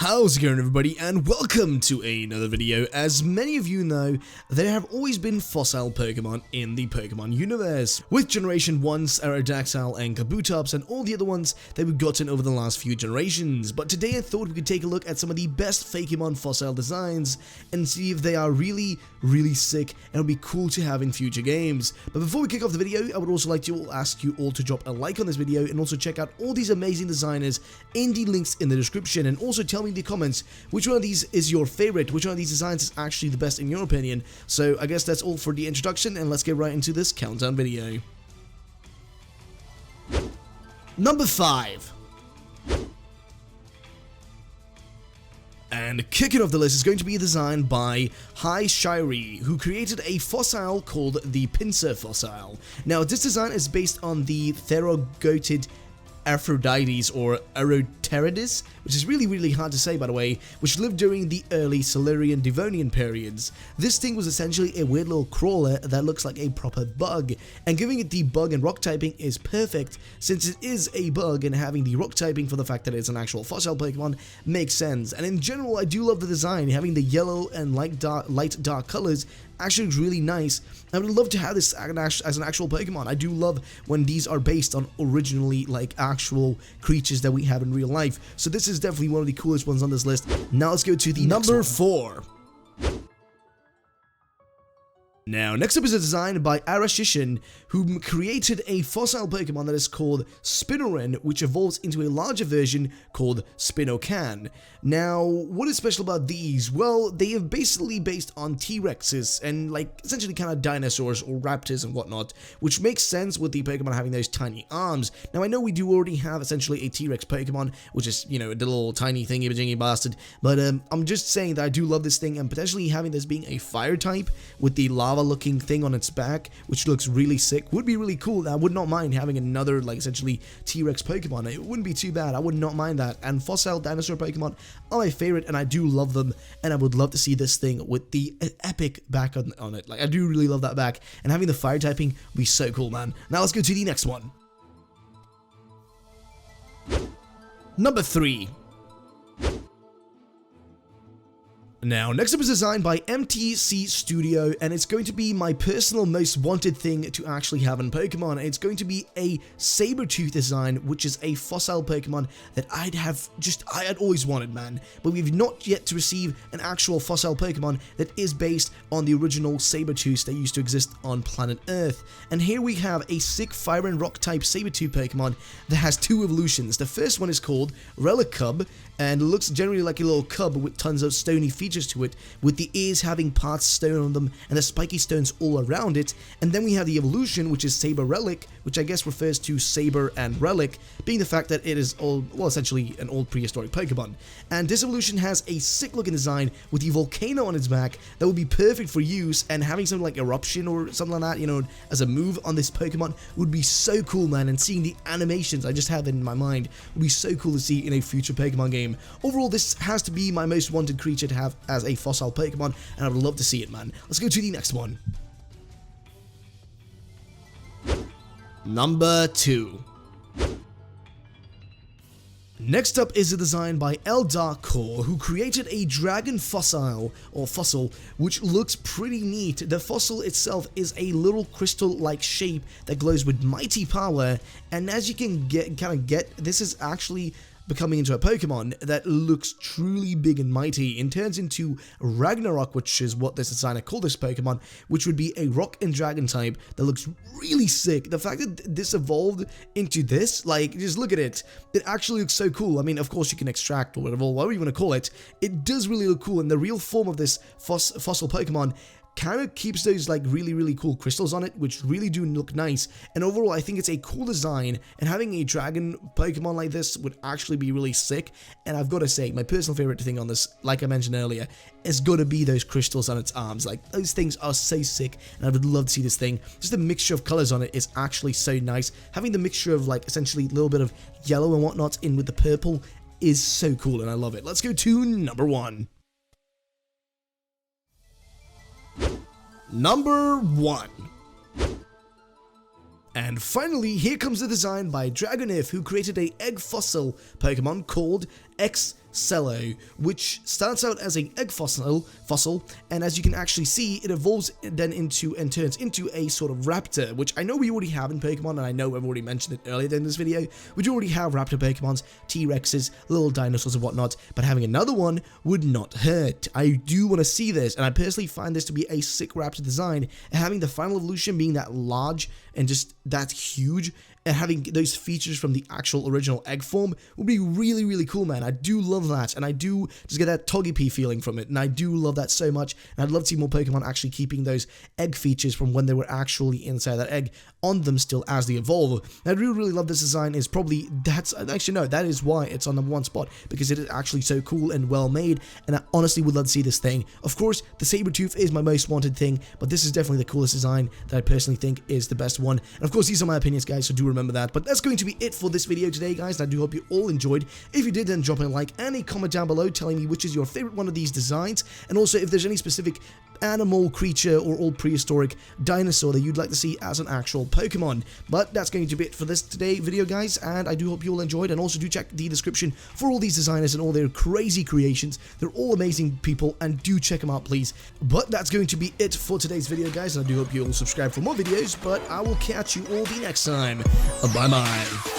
How's it going, everybody, and welcome to another video. As many of you know, there have always been fossil Pokemon in the Pokemon universe, with Generation 1's Aerodactyl and Kabutops and all the other ones that we've gotten over the last few generations. But today I thought we could take a look at some of the best Pokemon fossil designs and see if they are really sick and it'll be cool to have in future games. But before we kick off the video, I would also like to ask you all to drop a like on this video and also check out all these amazing designers in the links in the description, and also tell me in the comments which one of these is your favorite, which one of these designs is actually the best in your opinion. So I guess that's all for the introduction, and let's get right into this countdown video. Number 5. And kicking off the list is going to be a design by Hi Shirey, who created a fossil called the Pincer fossil. Now, this design is based on the Therogotid Aphrodite or Aeroteridis, which is really hard to say, by the way, which lived during the early Silurian Devonian periods. This thing was essentially a weird little crawler that looks like a proper bug, and giving it the bug and rock typing is perfect since it is a bug, and having the rock typing for the fact that it's an actual fossil Pokemon makes sense. And in general, I do love the design. Having the yellow and light dark colors actually is really nice. I would love to have this as an actual Pokemon. I do love when these are based on originally like actual creatures that we have in real life. So this is definitely one of the coolest ones on this list. Now let's go to the number 4. Now, next up is a design by Arashishin, who created a fossil Pokemon that is called Spinoran, which evolves into a larger version called Spinocan. Now, what is special about these? Well, they are basically based on T-Rexes and like essentially kind of dinosaurs or raptors and whatnot, which makes sense with the Pokemon having those tiny arms. Now, I know we do already have essentially a T-Rex Pokemon, which is, you know, a little tiny thingy-majingy bastard, but I'm just saying that I do love this thing, and potentially having this being a fire type with the lava looking thing on its back, which looks really sick, would be really cool. I would not mind having another like essentially T-Rex Pokemon. It wouldn't be too bad. I would not mind that. And fossil dinosaur Pokemon are my favorite, and I do love them, and I would love to see this thing with the epic back on it. Like, I do really love that back, and having the fire typing would be so cool, man. Now let's go to the next one. Number 3. Now, next up is designed by MTC Studio, and it's going to be my personal most wanted thing to actually have in Pokemon. It's going to be a Sabertooth design, which is a fossil Pokemon that I had always wanted, man. But we've not yet to receive an actual fossil Pokemon that is based on the original Sabertooths that used to exist on planet Earth. And here we have a sick fire and rock type Sabertooth Pokemon that has 2 evolutions. The first one is called Relic Cub, and looks generally like a little cub with tons of stony features to it, with the ears having parts stone on them and the spiky stones all around it. And then we have the evolution, which is Saber Relic, which I guess refers to Saber and Relic, being the fact that it is essentially an old prehistoric Pokemon. And this evolution has a sick looking design with the volcano on its back that would be perfect for use, and having something like Eruption or something like that, you know, as a move on this Pokemon would be so cool, man. And seeing the animations I just have in my mind would be so cool to see in a future Pokemon game. Overall, this has to be my most wanted creature to have as a fossil Pokemon, and I would love to see it, man. Let's go to the next one. Number 2. Next up is a design by Eldarkor, who created a dragon fossil, which looks pretty neat. The fossil itself is a little crystal-like shape that glows with mighty power, and as you can get, this is actually becoming into a Pokemon that looks truly big and mighty and turns into Ragnarok, which is what this designer called this Pokemon, which would be a rock and dragon type that looks really sick. The fact that this evolved into this, like, just look at it. It actually looks so cool. I mean, of course you can extract or whatever you want to call it. It does really look cool, and the real form of this fossil Pokemon kind of keeps those like really cool crystals on it, which really do look nice. And overall, I think it's a cool design, and having a dragon Pokemon like this would actually be really sick. And I've got to say, my personal favorite thing on this, like I mentioned earlier, is going to be those crystals on its arms. Like, those things are so sick, and I would love to see this thing. Just the mixture of colors on it is actually so nice. Having the mixture of like essentially a little bit of yellow and whatnot in with the purple is so cool, and I love it. Let's go to number 1. Number 1. And finally, here comes the design by Dragonif, who created a egg fossil Pokemon called Excello, which starts out as an egg fossil, and as you can actually see, it evolves then into and turns into a sort of raptor, which I know we already have in Pokemon, and I know I've already mentioned it earlier in this video. We do already have raptor Pokemons, T-Rexes, little dinosaurs and whatnot, but having another one would not hurt. I do want to see this, and I personally find this to be a sick raptor design, and having the final evolution being that large and just that huge, and having those features from the actual original egg form would be really, really cool, man. I do love that, and I do just get that Togepi feeling from it, and I do love that so much, and I'd love to see more Pokemon actually keeping those egg features from when they were actually inside that egg on them still as they evolve. And I really, really love this design. Is probably, that is why it's on #1 spot, because it is actually so cool and well made, and I honestly would love to see this thing. Of course, the Sabertooth is my most wanted thing, but this is definitely the coolest design that I personally think is the best one. And of course, these are my opinions, guys, so do remember that. But that's going to be it for this video today, guys, and I do hope you all enjoyed. If you did, then drop a like and a comment down below telling me which is your favorite one of these designs, and also if there's any specific animal, creature, or old prehistoric dinosaur that you'd like to see as an actual Pokemon. But that's going to be it for this today video, guys, and I do hope you all enjoyed, and also do check the description for all these designers and all their crazy creations. They're all amazing people, and do check them out, please. But that's going to be it for today's video, guys, and I do hope you all subscribe for more videos, but I will catch you all the next time. Bye-bye.